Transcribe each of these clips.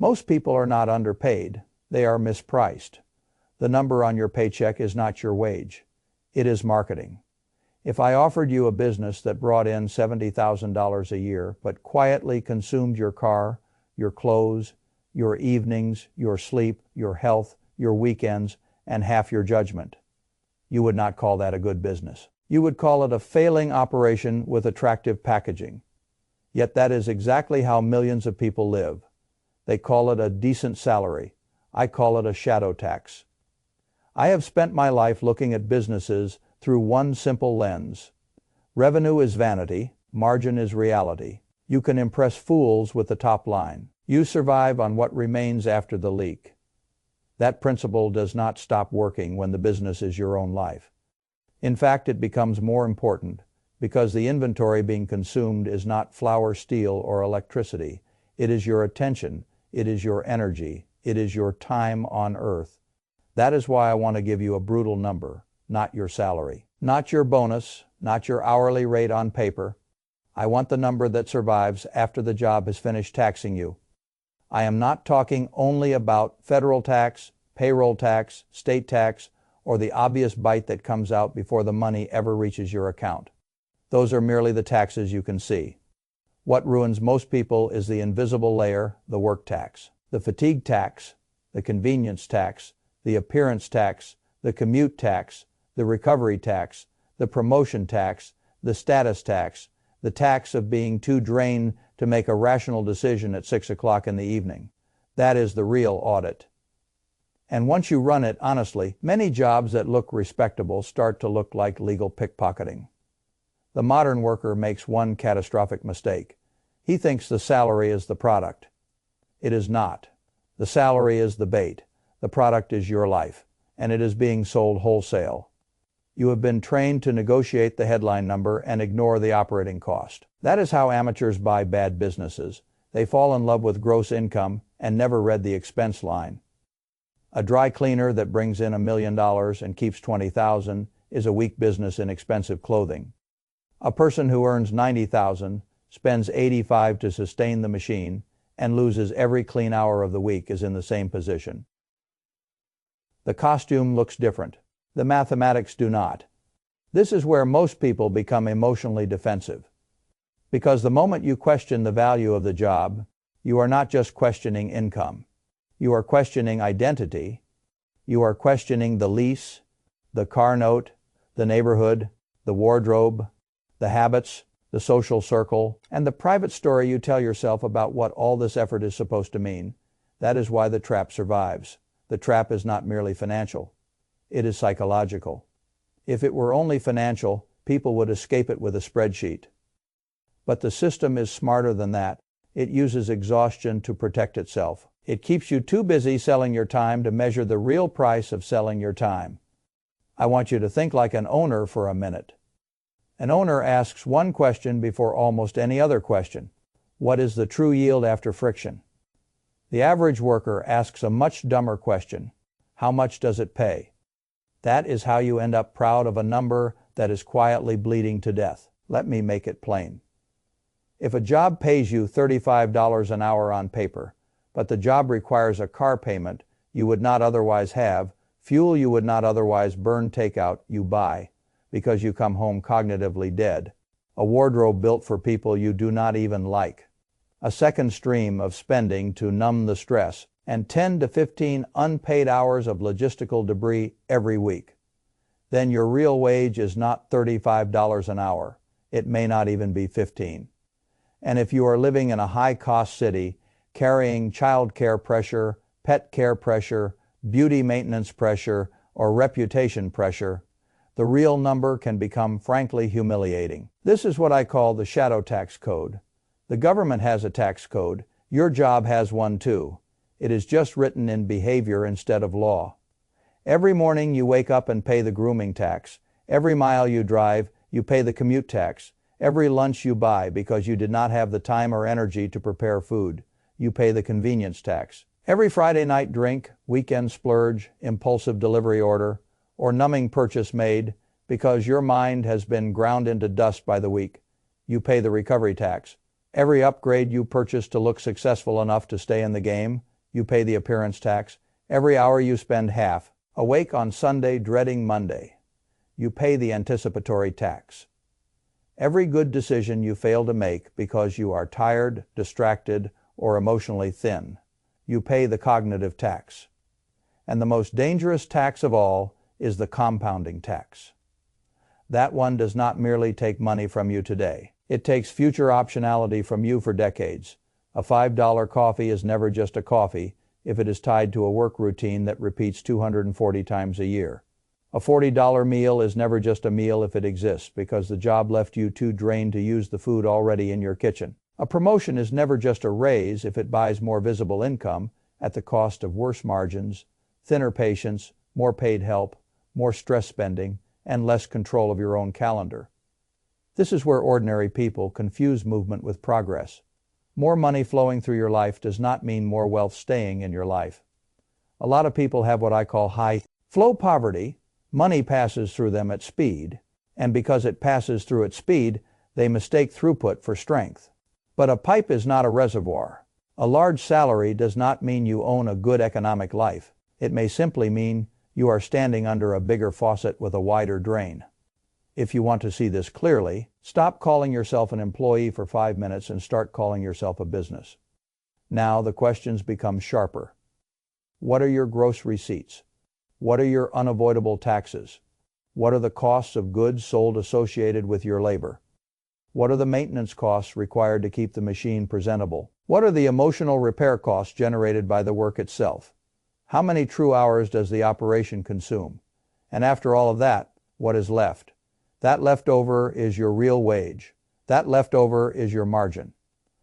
Most people are not underpaid. They are mispriced. The number on your paycheck is not your wage. It is marketing. If I offered you a business that brought in $70,000 a year, but quietly consumed your car, your clothes, your evenings, your sleep, your health, your weekends, and half your judgment, you would not call that a good business. You would call it a failing operation with attractive packaging. Yet that is exactly how millions of people live. They call it a decent salary. I call it a shadow tax. I have spent my life looking at businesses through one simple lens. Revenue is vanity, margin is reality. You can impress fools with the top line. You survive on what remains after the leak. That principle does not stop working when the business is your own life. In fact, it becomes more important because the inventory being consumed is not flour, steel, or electricity. It is your attention, it is your energy, it is your time on earth. That is why I want to give you a brutal number, not your salary, not your bonus, not your hourly rate on paper. I want the number that survives after the job has finished taxing you. I am not talking only about federal tax, payroll tax, state tax, or the obvious bite that comes out before the money ever reaches your account. Those are merely the taxes you can see. What ruins most people is the invisible layer, the work tax, the fatigue tax, the convenience tax, the appearance tax, the commute tax, the recovery tax, the promotion tax, the status tax, the tax of being too drained to make a rational decision at 6 o'clock in the evening. That is the real audit. And once you run it honestly, many jobs that look respectable start to look like legal pickpocketing. The modern worker makes one catastrophic mistake. He thinks the salary is the product. It is not. The salary is the bait. The product is your life, and it is being sold wholesale. You have been trained to negotiate the headline number and ignore the operating cost. That is how amateurs buy bad businesses. They fall in love with gross income and never read the expense line. A dry cleaner that brings in $1 million and keeps $20,000 is a weak business in expensive clothing. A person who earns $90,000, spends $85,000 to sustain the machine, and loses every clean hour of the week is in the same position. The costume looks different. The mathematics do not. This is where most people become emotionally defensive. Because the moment you question the value of the job, you are not just questioning income. You are questioning identity. You are questioning the lease, the car note, the neighborhood, the wardrobe, the habits, the social circle, and the private story you tell yourself about what all this effort is supposed to mean. That is why the trap survives. The trap is not merely financial. It is psychological. If it were only financial, people would escape it with a spreadsheet. But the system is smarter than that. It uses exhaustion to protect itself. It keeps you too busy selling your time to measure the real price of selling your time. I want you to think like an owner for a minute. An owner asks one question before almost any other question. What is the true yield after friction? The average worker asks a much dumber question. How much does it pay? That is how you end up proud of a number that is quietly bleeding to death. Let me make it plain. If a job pays you $35 an hour on paper, but the job requires a car payment you would not otherwise have, fuel you would not otherwise burn, takeout you buy, because you come home cognitively dead, a wardrobe built for people you do not even like, a second stream of spending to numb the stress, and 10 to 15 unpaid hours of logistical debris every week, then your real wage is not $35 an hour. It may not even be $15. And if you are living in a high-cost city, carrying child care pressure, pet care pressure, beauty maintenance pressure, or reputation pressure, the real number can become frankly humiliating. This is what I call the shadow tax code. The government has a tax code. Your job has one too. It is just written in behavior instead of law. Every morning you wake up and pay the grooming tax. Every mile you drive, you pay the commute tax. Every lunch you buy because you did not have the time or energy to prepare food, you pay the convenience tax. Every Friday night drink, weekend splurge, impulsive delivery order, or numbing purchase made because your mind has been ground into dust by the week, you pay the recovery tax. Every upgrade you purchase to look successful enough to stay in the game, You pay the appearance tax. Every hour you spend half awake on Sunday dreading Monday. You pay the anticipatory tax. Every good decision you fail to make because you are tired, distracted, or emotionally thin. You pay the cognitive tax. And the most dangerous tax of all is the compounding tax. That one does not merely take money from you today. It takes future optionality from you for decades. A $5 coffee is never just a coffee if it is tied to a work routine that repeats 240 times a year. A $40 meal is never just a meal if it exists because the job left you too drained to use the food already in your kitchen. A promotion is never just a raise if it buys more visible income at the cost of worse margins, thinner patience, more paid help, more stress spending, and less control of your own calendar. This is where ordinary people confuse movement with progress. More money flowing through your life does not mean more wealth staying in your life. A lot of people have what I call high flow poverty. Money passes through them at speed, and because it passes through at speed, they mistake throughput for strength. But a pipe is not a reservoir. A large salary does not mean you own a good economic life. It may simply mean you are standing under a bigger faucet with a wider drain. If you want to see this clearly, stop calling yourself an employee for 5 minutes and start calling yourself a business. Now the questions become sharper. What are your gross receipts? What are your unavoidable taxes? What are the costs of goods sold associated with your labor? What are the maintenance costs required to keep the machine presentable? What are the emotional repair costs generated by the work itself? How many true hours does the operation consume? And after all of that, what is left? That leftover is your real wage. That leftover is your margin.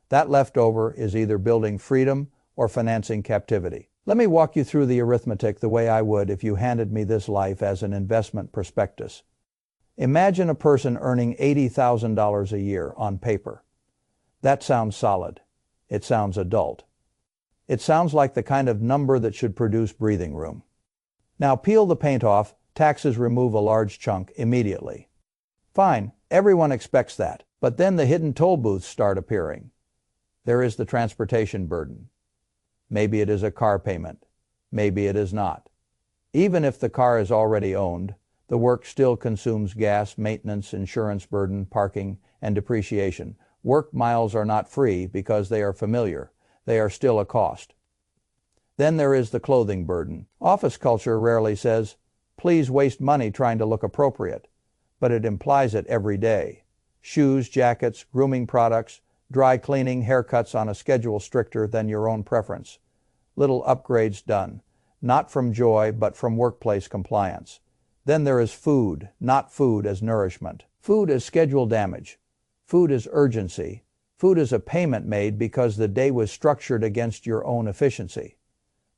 That leftover is either building freedom or financing captivity. Let me walk you through the arithmetic the way I would if you handed me this life as an investment prospectus. Imagine a person earning $80,000 a year on paper. That sounds solid. It sounds adult. It sounds like the kind of number that should produce breathing room. Now peel the paint off, taxes remove a large chunk immediately. Fine, everyone expects that, but then the hidden toll booths start appearing. There is the transportation burden. Maybe it is a car payment. Maybe it is not. Even if the car is already owned, the work still consumes gas, maintenance, insurance burden, parking, and depreciation. Work miles are not free because they are familiar. They are still a cost. Then there is the clothing burden. Office culture rarely says, please waste money trying to look appropriate, but it implies it every day. Shoes, jackets, grooming products, dry cleaning, haircuts on a schedule stricter than your own preference. Little upgrades done, not from joy but from workplace compliance. Then there is food, not food as nourishment. Food as schedule damage. Food as urgency. Food as a payment made because the day was structured against your own efficiency.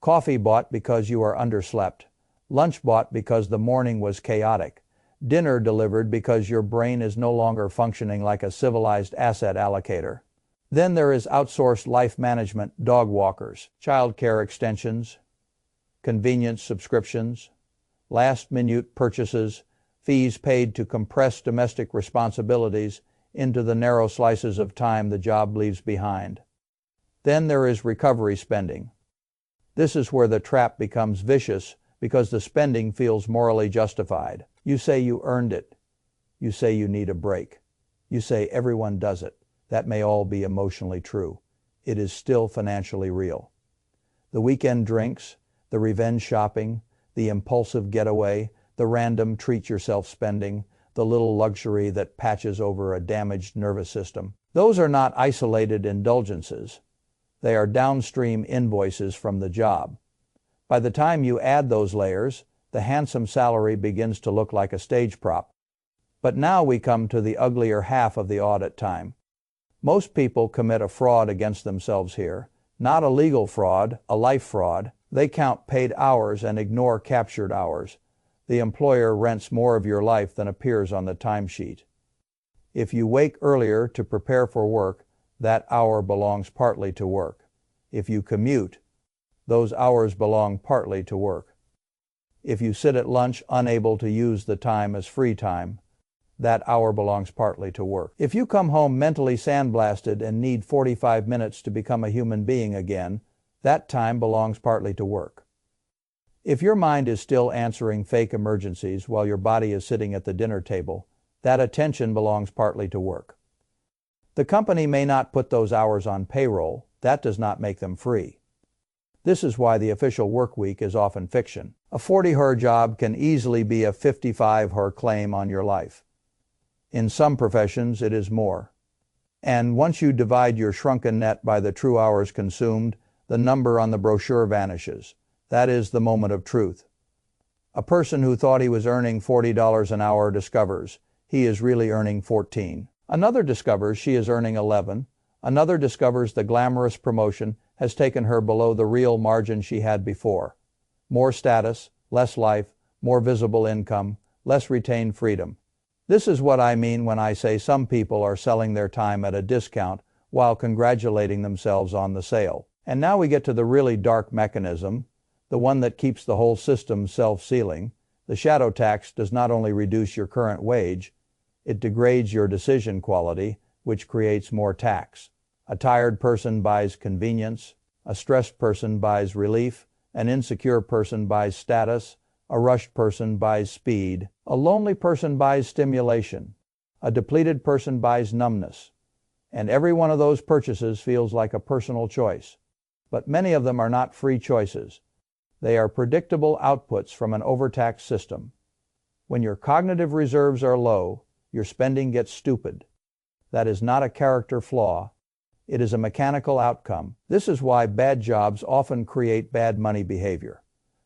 Coffee bought because you are underslept. Lunch bought because the morning was chaotic. Dinner delivered because your brain is no longer functioning like a civilized asset allocator. Then there is outsourced life management, dog walkers, child care extensions, convenience subscriptions, last-minute purchases, fees paid to compress domestic responsibilities into the narrow slices of time the job leaves behind. Then there is recovery spending. This is where the trap becomes vicious because the spending feels morally justified. You say you earned it. You say you need a break. You say everyone does it. That may all be emotionally true. It is still financially real. The weekend drinks, the revenge shopping, the impulsive getaway, the random treat-yourself spending, the little luxury that patches over a damaged nervous system. Those are not isolated indulgences. They are downstream invoices from the job. By the time you add those layers, the handsome salary begins to look like a stage prop. But now we come to the uglier half of the audit time. Most people commit a fraud against themselves here. Not a legal fraud, a life fraud. They count paid hours and ignore captured hours. The employer rents more of your life than appears on the timesheet. If you wake earlier to prepare for work, that hour belongs partly to work. If you commute, those hours belong partly to work. If you sit at lunch unable to use the time as free time, that hour belongs partly to work. If you come home mentally sandblasted and need 45 minutes to become a human being again, That time belongs partly to work. If your mind is still answering fake emergencies while your body is sitting at the dinner table, that attention belongs partly to work. The company may not put those hours on payroll. That does not make them free. This is why the official work week is often fiction. A 40-hour job can easily be a 55-hour claim on your life. In some professions, it is more. And once you divide your shrunken net by the true hours consumed, the number on the brochure vanishes. That is the moment of truth. A person who thought he was earning $40 an hour discovers he is really earning $14. Another discovers she is earning $11. Another discovers the glamorous promotion has taken her below the real margin she had before. More status, less life, more visible income, less retained freedom. This is what I mean when I say some people are selling their time at a discount while congratulating themselves on the sale. And now we get to the really dark mechanism, the one that keeps the whole system self-sealing. The shadow tax does not only reduce your current wage, it degrades your decision quality, which creates more tax. A tired person buys convenience, a stressed person buys relief, an insecure person buys status, a rushed person buys speed, a lonely person buys stimulation, a depleted person buys numbness. And every one of those purchases feels like a personal choice. But many of them are not free choices. They are predictable outputs from an overtaxed system. When your cognitive reserves are low, your spending gets stupid. That is not a character flaw. It is a mechanical outcome. This is why bad jobs often create bad money behavior.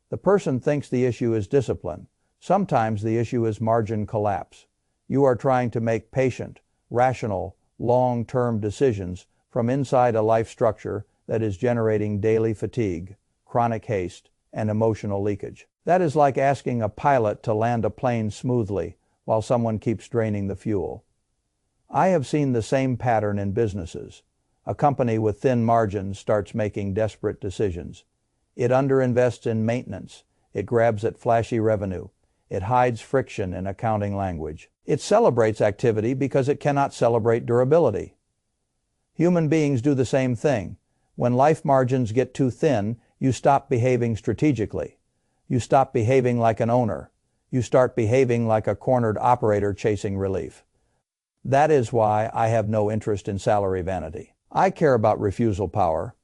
The person thinks the issue is discipline. Sometimes the issue is margin collapse. You are trying to make patient, rational, long-term decisions from inside a life structure that is generating daily fatigue, chronic haste, and emotional leakage. That is like asking a pilot to land a plane smoothly while someone keeps draining the fuel. I have seen the same pattern in businesses. A company with thin margins starts making desperate decisions. It underinvests in maintenance. It grabs at flashy revenue. It hides friction in accounting language. It celebrates activity because it cannot celebrate durability. Human beings do the same thing. When life margins get too thin, you stop behaving strategically. You stop behaving like an owner. You start behaving like a cornered operator chasing relief. That is why I have no interest in salary vanity. I care about refusal power.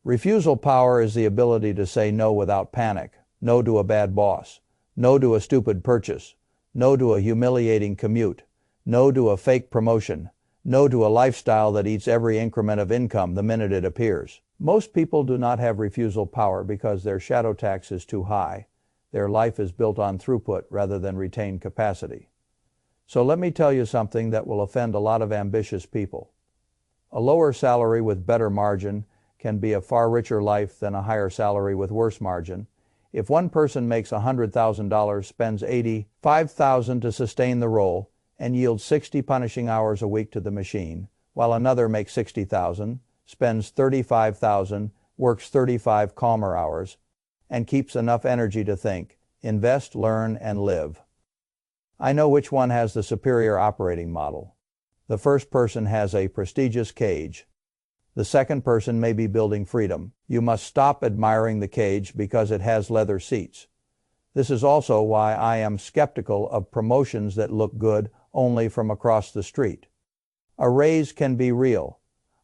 Refusal power is the ability to say no without panic, no to a bad boss, no to a stupid purchase, no to a humiliating commute, no to a fake promotion, no to a lifestyle that eats every increment of income the minute it appears. Most people do not have refusal power because their shadow tax is too high. Their life is built on throughput rather than retained capacity. So let me tell you something that will offend a lot of ambitious people. A lower salary with better margin can be a far richer life than a higher salary with worse margin. If one person makes $100,000, spends $85,000 to sustain the role, and yields 60 punishing hours a week to the machine, while another makes $60,000, spends $35,000, works 35 calmer hours, and keeps enough energy to think, invest, learn, and live. I know which one has the superior operating model. The first person has a prestigious cage. The second person may be building freedom. You must stop admiring the cage because it has leather seats. This is also why I am skeptical of promotions that look good only from across the street. A raise can be real.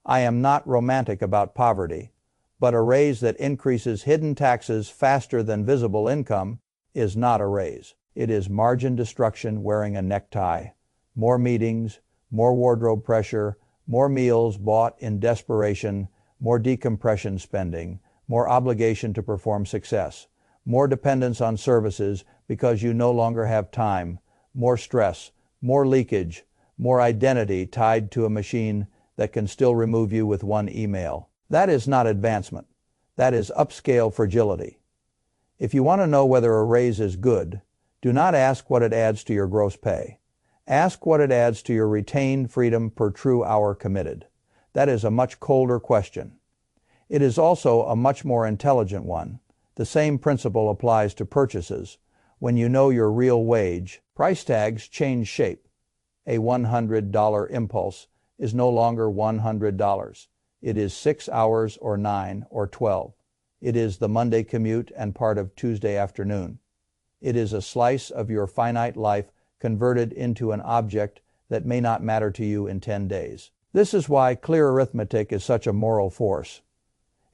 I am not romantic about poverty, but a raise that increases hidden taxes faster than visible income is not a raise. It is margin destruction wearing a necktie, more meetings, more wardrobe pressure, more meals bought in desperation, more decompression spending, more obligation to perform success, more dependence on services because you no longer have time, more stress, more leakage, more identity tied to a machine that can still remove you with one email. That is not advancement. That is upscale fragility. If you want to know whether a raise is good, do not ask what it adds to your gross pay. Ask what it adds to your retained freedom per true hour committed. That is a much colder question. It is also a much more intelligent one. The same principle applies to purchases. When you know your real wage, price tags change shape. A $100 impulse is no longer $100. It is 6 hours or 9 or 12. It is the Monday commute and part of Tuesday afternoon. It is a slice of your finite life converted into an object that may not matter to you in 10 days. This is why clear arithmetic is such a moral force.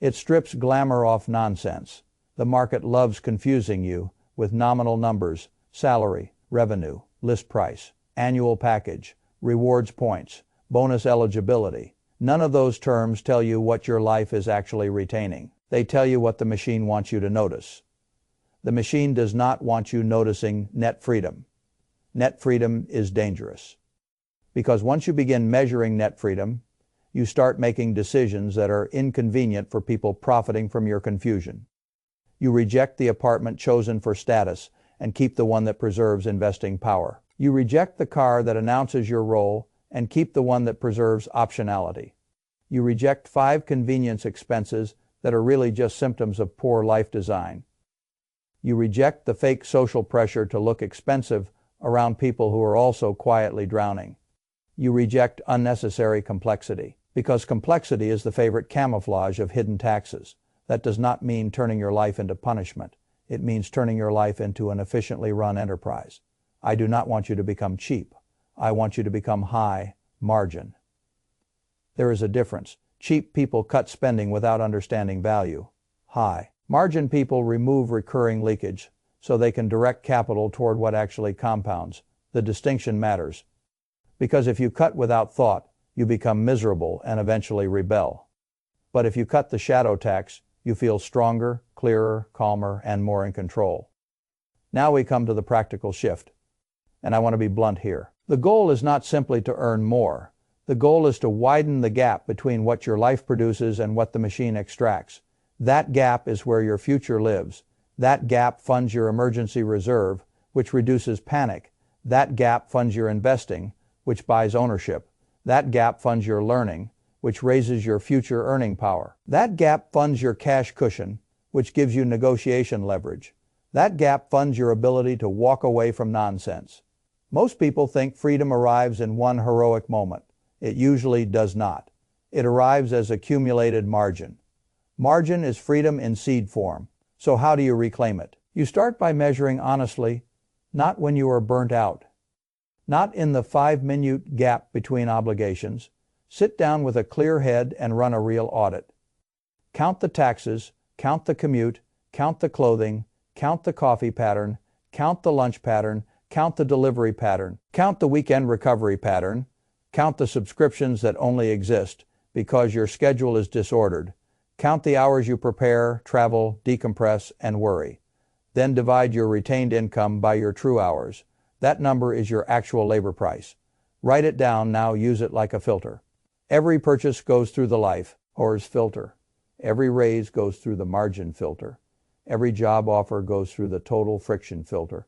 It strips glamour off nonsense. The market loves confusing you with nominal numbers, salary, revenue, list price, annual package, rewards points, bonus eligibility. None of those terms tell you what your life is actually retaining. They tell you what the machine wants you to notice. The machine does not want you noticing net freedom. Net freedom is dangerous. Because once you begin measuring net freedom, you start making decisions that are inconvenient for people profiting from your confusion. You reject the apartment chosen for status and keep the one that preserves investing power. You reject the car that announces your role and keep the one that preserves optionality. You reject 5 convenience expenses that are really just symptoms of poor life design. You reject the fake social pressure to look expensive around people who are also quietly drowning. You reject unnecessary complexity, because complexity is the favorite camouflage of hidden taxes. That does not mean turning your life into punishment. It means turning your life into an efficiently run enterprise. I do not want you to become cheap. I want you to become high margin. There is a difference. Cheap people cut spending without understanding value. High margin people remove recurring leakage so they can direct capital toward what actually compounds. The distinction matters. Because if you cut without thought, you become miserable and eventually rebel. But if you cut the shadow tax, you feel stronger, clearer, calmer, and more in control. Now we come to the practical shift. And I want to be blunt here. The goal is not simply to earn more. The goal is to widen the gap between what your life produces and what the machine extracts. That gap is where your future lives. That gap funds your emergency reserve, which reduces panic. That gap funds your investing, which buys ownership. That gap funds your learning, which raises your future earning power. That gap funds your cash cushion, which gives you negotiation leverage. That gap funds your ability to walk away from nonsense. Most people think freedom arrives in one heroic moment. It usually does not. It arrives as accumulated margin. Margin is freedom in seed form. So how do you reclaim it? You start by measuring honestly, not when you are burnt out. Not in the 5-minute gap between obligations. Sit down with a clear head and run a real audit. Count the taxes, count the commute, count the clothing, count the coffee pattern, count the lunch pattern, count the delivery pattern, count the weekend recovery pattern, count the subscriptions that only exist because your schedule is disordered. Count the hours you prepare, travel, decompress, and worry. Then divide your retained income by your true hours. That number is your actual labor price. Write it down now, use it like a filter. Every purchase goes through the life HORS filter. Every raise goes through the margin filter. Every job offer goes through the total friction filter.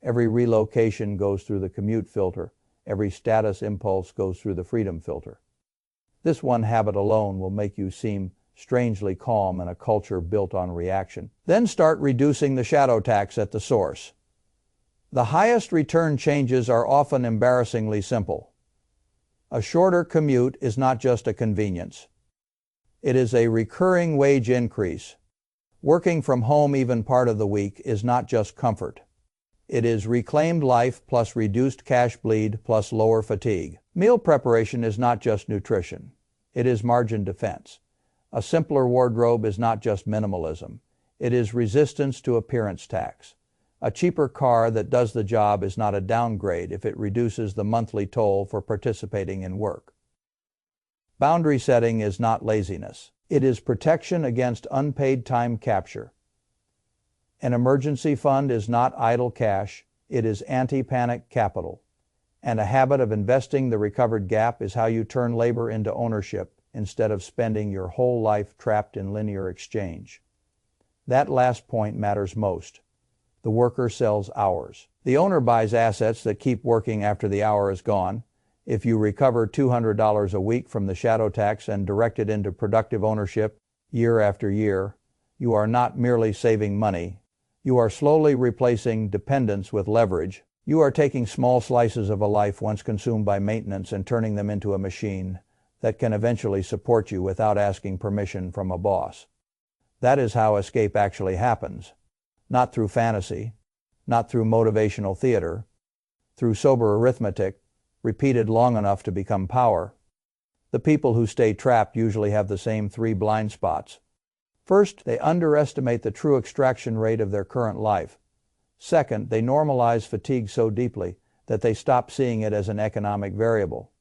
Every relocation goes through the commute filter. Every status impulse goes through the freedom filter. This one habit alone will make you seem strangely calm in a culture built on reaction. Then start reducing the shadow tax at the source. The highest return changes are often embarrassingly simple. A shorter commute is not just a convenience. It is a recurring wage increase. Working from home even part of the week is not just comfort. It is reclaimed life plus reduced cash bleed plus lower fatigue. Meal preparation is not just nutrition. It is margin defense. A simpler wardrobe is not just minimalism. It is resistance to appearance tax. A cheaper car that does the job is not a downgrade if it reduces the monthly toll for participating in work. Boundary setting is not laziness. It is protection against unpaid time capture. An emergency fund is not idle cash. It is anti-panic capital. And a habit of investing the recovered gap is how you turn labor into ownership instead of spending your whole life trapped in linear exchange. That last point matters most. The worker sells hours. The owner buys assets that keep working after the hour is gone. If you recover $200 a week from the shadow tax and direct it into productive ownership year after year, you are not merely saving money. You are slowly replacing dependence with leverage. You are taking small slices of a life once consumed by maintenance and turning them into a machine that can eventually support you without asking permission from a boss. That is how escape actually happens. Not through fantasy, not through motivational theater, through sober arithmetic, repeated long enough to become power. The people who stay trapped usually have the same 3 blind spots. First, they underestimate the true extraction rate of their current life. Second, they normalize fatigue so deeply that they stop seeing it as an economic variable.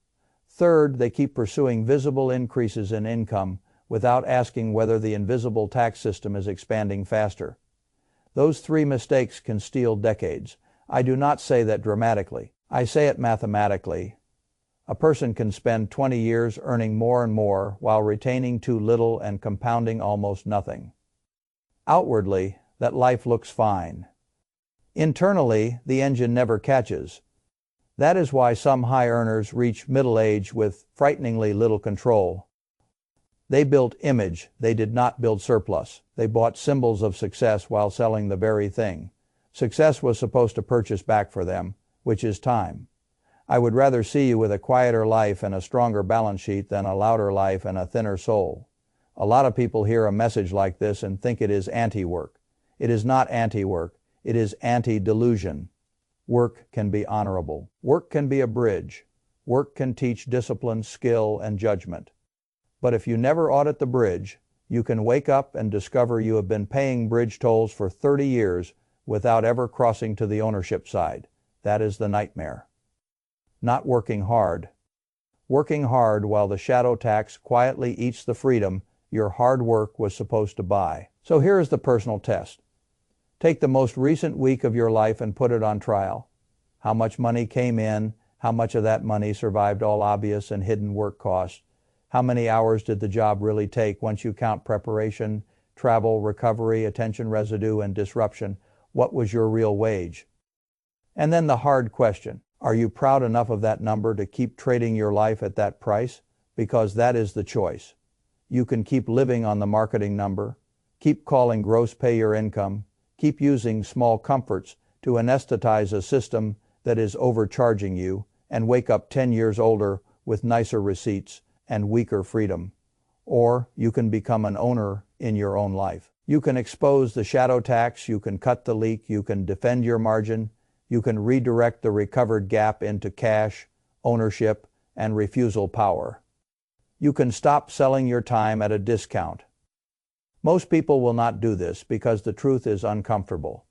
Third, they keep pursuing visible increases in income without asking whether the invisible tax system is expanding faster. Those 3 mistakes can steal decades. I do not say that dramatically. I say it mathematically. A person can spend 20 years earning more and more while retaining too little and compounding almost nothing. Outwardly, that life looks fine. Internally, the engine never catches. That is why some high earners reach middle age with frighteningly little control. They built image, they did not build surplus. They bought symbols of success while selling the very thing success was supposed to purchase back for them, which is time. I would rather see you with a quieter life and a stronger balance sheet than a louder life and a thinner soul. A lot of people hear a message like this and think it is anti-work. It is not anti-work, it is anti-delusion. Work can be honorable. Work can be a bridge. Work can teach discipline, skill, and judgment. But if you never audit the bridge, you can wake up and discover you have been paying bridge tolls for 30 years without ever crossing to the ownership side. That is the nightmare. Not working hard. Working hard while the shadow tax quietly eats the freedom your hard work was supposed to buy. So here is the personal test. Take the most recent week of your life and put it on trial. How much money came in? How much of that money survived all obvious and hidden work costs? How many hours did the job really take once you count preparation, travel, recovery, attention residue, and disruption? What was your real wage? And then the hard question. Are you proud enough of that number to keep trading your life at that price? Because that is the choice. You can keep living on the marketing number, keep calling gross pay your income, keep using small comforts to anesthetize a system that is overcharging you, and wake up 10 years older with nicer receipts and weaker freedom. Or you can become an owner in your own life. You can expose the shadow tax, you can cut the leak, you can defend your margin, you can redirect the recovered gap into cash, ownership, and refusal power. You can stop selling your time at a discount. Most people will not do this because the truth is uncomfortable.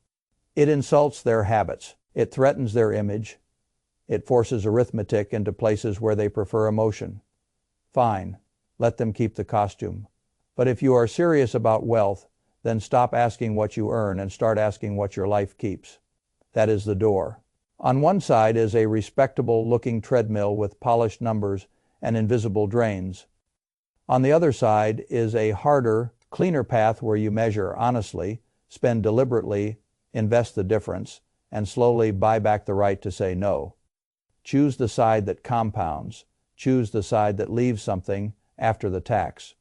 It insults their habits. It threatens their image. It forces arithmetic into places where they prefer emotion. Fine, let them keep the costume. But if you are serious about wealth, then stop asking what you earn and start asking what your life keeps. That is the door. On one side is a respectable-looking treadmill with polished numbers and invisible drains. On the other side is a harder, cleaner path where you measure honestly, spend deliberately, invest the difference, and slowly buy back the right to say no. Choose the side that compounds. Choose the side that leaves something after the tax.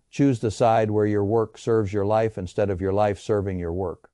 Choose the side where your work serves your life instead of your life serving your work.